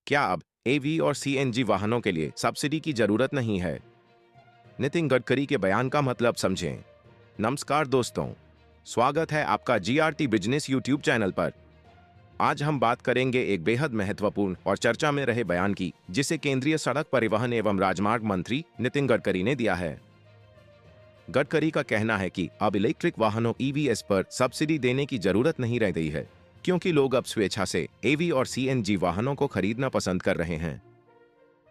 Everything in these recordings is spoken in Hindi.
क्या अब एवी और सीएनजी वाहनों के लिए सब्सिडी की जरूरत नहीं है? नितिन गडकरी के बयान का मतलब समझें। नमस्कार दोस्तों, स्वागत है आपका जीआरटी बिजनेस यूट्यूब चैनल पर। आज हम बात करेंगे एक बेहद महत्वपूर्ण और चर्चा में रहे बयान की, जिसे केंद्रीय सड़क परिवहन एवं राजमार्ग मंत्री नितिन गडकरी ने दिया है। गडकरी का कहना है कि अब इलेक्ट्रिक वाहनों ईवीएस पर सब्सिडी देने की जरूरत नहीं रह गई है, क्योंकि लोग अब स्वेच्छा से एवी और सीएनजी वाहनों को खरीदना पसंद कर रहे हैं।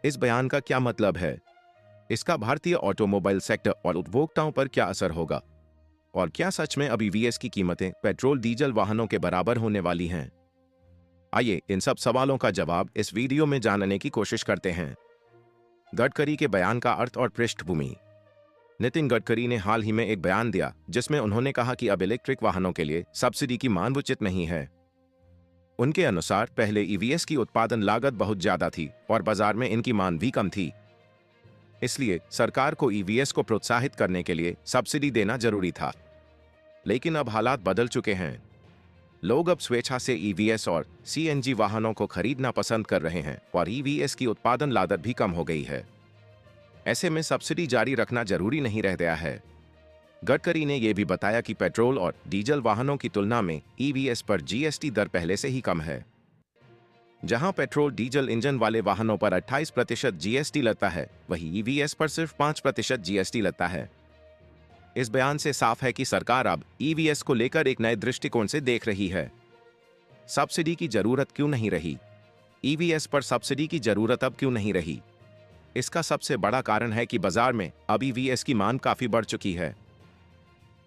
इस बयान का क्या मतलब है? इसका भारतीय ऑटोमोबाइल सेक्टर और उपभोक्ताओं पर क्या असर होगा? और क्या सच में अब ईवीएस की कीमतें पेट्रोल डीजल वाहनों के बराबर होने वाली हैं? आइए इन सब सवालों का जवाब इस वीडियो में जानने की कोशिश करते हैं। गडकरी के बयान का अर्थ और पृष्ठभूमि। नितिन गडकरी ने हाल ही में एक बयान दिया, जिसमें उन्होंने कहा कि अब इलेक्ट्रिक वाहनों के लिए सब्सिडी की मांग उचित नहीं है। उनके अनुसार पहले ईवीएस की उत्पादन लागत बहुत ज्यादा थी और बाजार में इनकी मांग भी कम थी। इसलिए सरकार को ईवीएस को प्रोत्साहित करने के लिए सब्सिडी देना जरूरी था। लेकिन अब हालात बदल चुके हैं। लोग अब स्वेच्छा से ईवीएस और सीएनजी वाहनों को खरीदना पसंद कर रहे हैं और ईवीएस की उत्पादन लागत भी कम हो गई है। ऐसे में सब्सिडी जारी रखना जरूरी नहीं रह गया है। गडकरी ने यह भी बताया कि पेट्रोल और डीजल वाहनों की तुलना में ईवीएस पर जीएसटी दर पहले से ही कम है। जहां पेट्रोल डीजल इंजन वाले वाहनों पर 28% जीएसटी लगता है, वहीं ईवीएस पर सिर्फ 5% जीएसटी लगता है। इस बयान से साफ है कि सरकार अब ईवीएस को लेकर एक नए दृष्टिकोण से देख रही है। सब्सिडी की जरूरत क्यों नहीं रही? ईवीएस पर सब्सिडी की जरूरत अब क्यों नहीं रही? इसका सबसे बड़ा कारण है कि बाजार में अब ईवीएस की मांग काफी बढ़ चुकी है।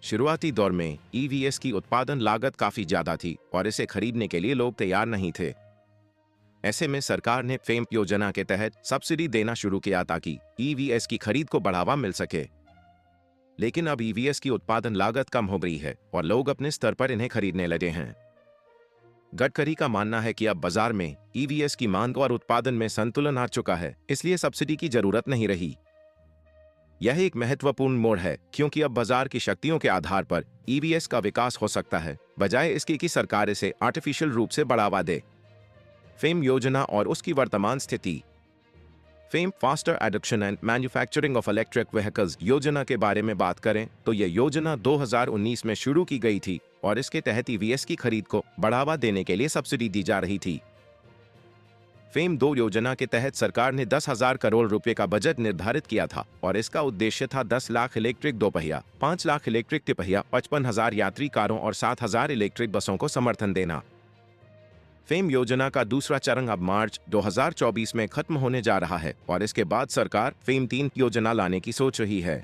शुरुआती दौर में ईवीएस की उत्पादन लागत काफी ज्यादा थी और इसे खरीदने के लिए लोग तैयार नहीं थे। ऐसे में सरकार ने फेम योजना के तहत सब्सिडी देना शुरू किया ताकि ईवीएस की खरीद को बढ़ावा मिल सके। लेकिन अब ईवीएस की उत्पादन लागत कम हो गई है और लोग अपने स्तर पर इन्हें खरीदने लगे हैं। गडकरी का मानना है कि अब बाजार में ईवीएस की मांग और उत्पादन में संतुलन आ चुका है, इसलिए सब्सिडी की जरूरत नहीं रही। यह एक महत्वपूर्ण मोड़ है, क्योंकि अब बाजार की शक्तियों के आधार पर ईवीएस का विकास हो सकता है, बजाय इसके कि सरकार इसे आर्टिफिशियल रूप से बढ़ावा दे। फेम योजना और उसकी वर्तमान स्थिति। Fame faster adoption and manufacturing of electric vehicles योजना के बारे में बात करें तो यह योजना 2019 में शुरू की गई थी और इसके तहत ईवीएस की खरीद को बढ़ावा देने के लिए सब्सिडी दी जा रही थी। फेम 2 योजना के तहत सरकार ने 10,000 करोड़ रुपए का बजट निर्धारित किया था और इसका उद्देश्य था 10 लाख इलेक्ट्रिक दोपहिया, 5 लाख इलेक्ट्रिक तिपहिया, 55,000 यात्री कारों और 7,000 इलेक्ट्रिक बसों को समर्थन देना। फेम योजना का दूसरा चरण अब मार्च 2024 में खत्म होने जा रहा है और इसके बाद सरकार फेम 3 योजना लाने की सोच रही है।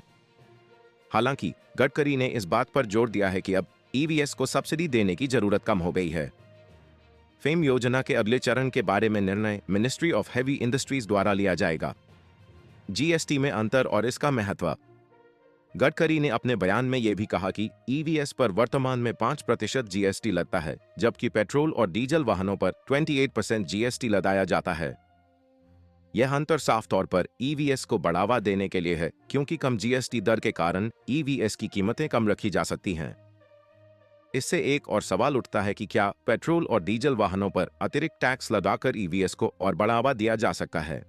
हालांकि गडकरी ने इस बात पर जोर दिया है कि अब ईवीएस को सब्सिडी देने की जरूरत कम हो गई है। फेम योजना के अगले चरण के बारे में निर्णय मिनिस्ट्री ऑफ हेवी इंडस्ट्रीज द्वारा लिया जाएगा। जीएसटी में अंतर और इसका महत्व। गडकरी ने अपने बयान में यह भी कहा कि ईवीएस पर वर्तमान में 5% जीएसटी लगता है, जबकि पेट्रोल और डीजल वाहनों पर 28% जीएसटी लगाया जाता है। यह अंतर साफ तौर पर ईवीएस को बढ़ावा देने के लिए है, क्योंकि कम जीएसटी दर के कारण ईवीएस की कीमतें कम रखी जा सकती हैं। इससे एक और सवाल उठता है कि क्या पेट्रोल और डीजल वाहनों पर अतिरिक्त टैक्स लगाकर ईवीएस को और बढ़ावा दिया जा सकता है?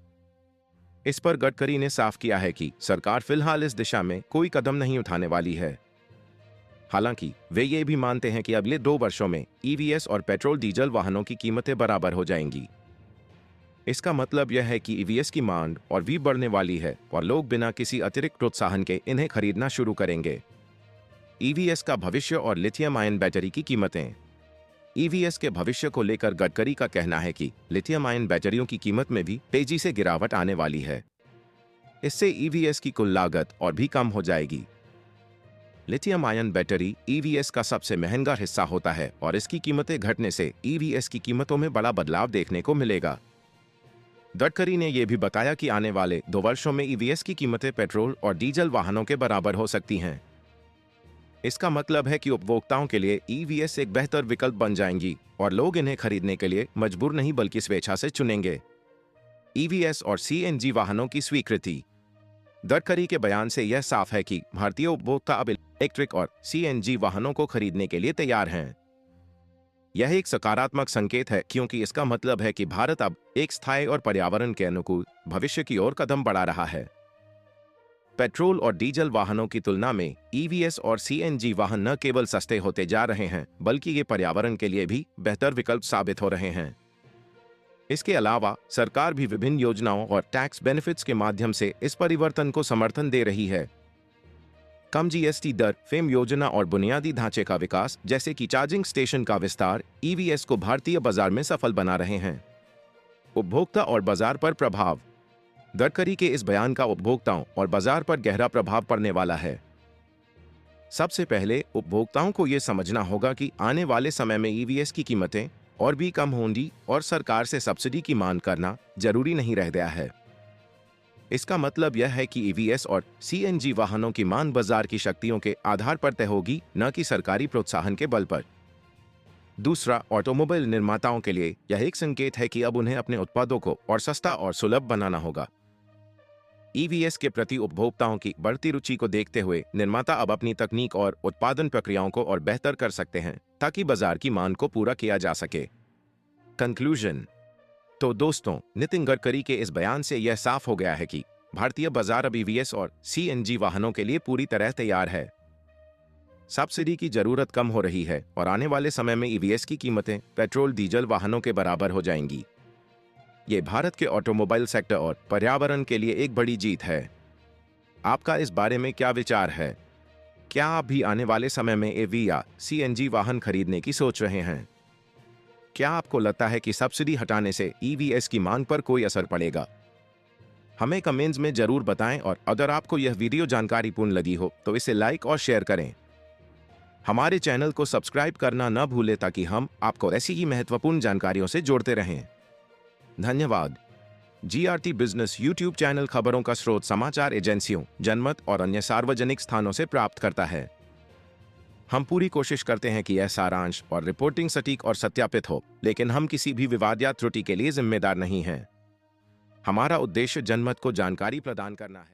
इस पर गडकरी ने साफ किया है कि सरकार फिलहाल इस दिशा में कोई कदम नहीं उठाने वाली है। हालांकि वे ये भी मानते हैं कि अगले 2 वर्षों में ईवीएस और पेट्रोल डीजल वाहनों की कीमतें बराबर हो जाएंगी। इसका मतलब यह है कि ईवीएस की मांग और भी बढ़ने वाली है और लोग बिना किसी अतिरिक्त प्रोत्साहन के इन्हें खरीदना शुरू करेंगे। ईवीएस का भविष्य और लिथियम आयन बैटरी की कीमतें। ईवीएस के भविष्य को लेकर गडकरी का कहना है कि लिथियम आयन बैटरियों की कीमत में भी तेजी से गिरावट आने वाली है। इससे ईवीएस की कुल लागत और भी कम हो जाएगी। लिथियम आयन बैटरी ईवीएस का सबसे महंगा हिस्सा होता है और इसकी कीमतें घटने से ईवीएस की कीमतों में बड़ा बदलाव देखने को मिलेगा। गडकरी ने यह भी बताया कि आने वाले 2 वर्षों में ईवीएस की कीमतें पेट्रोल और डीजल वाहनों के बराबर हो सकती हैं। इसका मतलब है कि उपभोक्ताओं के लिए ईवीएस एक बेहतर विकल्प बन जाएंगी और लोग इन्हें खरीदने के लिए मजबूर नहीं बल्कि स्वेच्छा से चुनेंगे। ईवीएस और सीएनजी वाहनों की स्वीकृति। गडकरी के बयान से यह साफ है कि भारतीय उपभोक्ता अब इलेक्ट्रिक और सीएनजी वाहनों को खरीदने के लिए तैयार हैं। यह एक सकारात्मक संकेत है क्योंकि इसका मतलब है कि भारत अब एक स्थायी और पर्यावरण के अनुकूल भविष्य की ओर कदम बढ़ा रहा है। पेट्रोल और डीजल वाहनों की तुलना में ईवीएस और सीएनजी वाहन न केवल सस्ते होते जा रहे हैं बल्कि ये पर्यावरण के लिए भी बेहतर विकल्प साबित हो रहे हैं। इसके अलावा सरकार भी विभिन्न योजनाओं और टैक्स बेनिफिट्स के माध्यम से इस परिवर्तन को समर्थन दे रही है। कम जीएसटी दर, फेम योजना और बुनियादी ढांचे का विकास जैसे कि चार्जिंग स्टेशन का विस्तार ईवीएस को भारतीय बाजार में सफल बना रहे हैं। उपभोक्ता और बाजार पर प्रभाव। गडकरी के इस बयान का उपभोक्ताओं और बाजार पर गहरा प्रभाव पड़ने वाला है। सबसे पहले उपभोक्ताओं को यह समझना होगा कि आने वाले समय में ईवीएस की कीमतें और भी कम होंगी और सरकार से सब्सिडी की मांग करना जरूरी नहीं रह गया है। इसका मतलब यह है कि ईवीएस और सीएनजी वाहनों की मांग बाजार की शक्तियों के आधार पर तय होगी, न कि सरकारी प्रोत्साहन के बल पर। दूसरा, ऑटोमोबाइल निर्माताओं के लिए यह एक संकेत है कि अब उन्हें अपने उत्पादों को और सस्ता और सुलभ बनाना होगा। ईवीएस के प्रति उपभोक्ताओं की बढ़ती रुचि को देखते हुए निर्माता अब अपनी तकनीक और उत्पादन प्रक्रियाओं को और बेहतर कर सकते हैं ताकि बाजार की मांग को पूरा किया जा सके। कंक्लूजन। तो दोस्तों, नितिन गडकरी के इस बयान से यह साफ हो गया है कि भारतीय बाजार अब ईवीएस और सीएनजी वाहनों के लिए पूरी तरह तैयार है। सब्सिडी की जरूरत कम हो रही है और आने वाले समय में ईवीएस की कीमतें पेट्रोल डीजल वाहनों के बराबर हो जाएंगी। ये भारत के ऑटोमोबाइल सेक्टर और पर्यावरण के लिए एक बड़ी जीत है। आपका इस बारे में क्या विचार है? क्या आप भी आने वाले समय में ईवी या सीएनजी वाहन खरीदने की सोच रहे हैं? क्या आपको लगता है कि सब्सिडी हटाने से ईवीएस की मांग पर कोई असर पड़ेगा? हमें कमेंट्स में जरूर बताएं और अगर आपको यह वीडियो जानकारीपूर्ण लगी हो तो इसे लाइक और शेयर करें। हमारे चैनल को सब्सक्राइब करना न भूलें ताकि हम आपको ऐसी ही महत्वपूर्ण जानकारियों से जोड़ते रहें। धन्यवाद। जीआरटी बिजनेस यूट्यूब चैनल खबरों का स्रोत समाचार एजेंसियों, जनमत और अन्य सार्वजनिक स्थानों से प्राप्त करता है। हम पूरी कोशिश करते हैं कि यह सारांश और रिपोर्टिंग सटीक और सत्यापित हो, लेकिन हम किसी भी विवाद या त्रुटि के लिए जिम्मेदार नहीं हैं। हमारा उद्देश्य जनमत को जानकारी प्रदान करना है।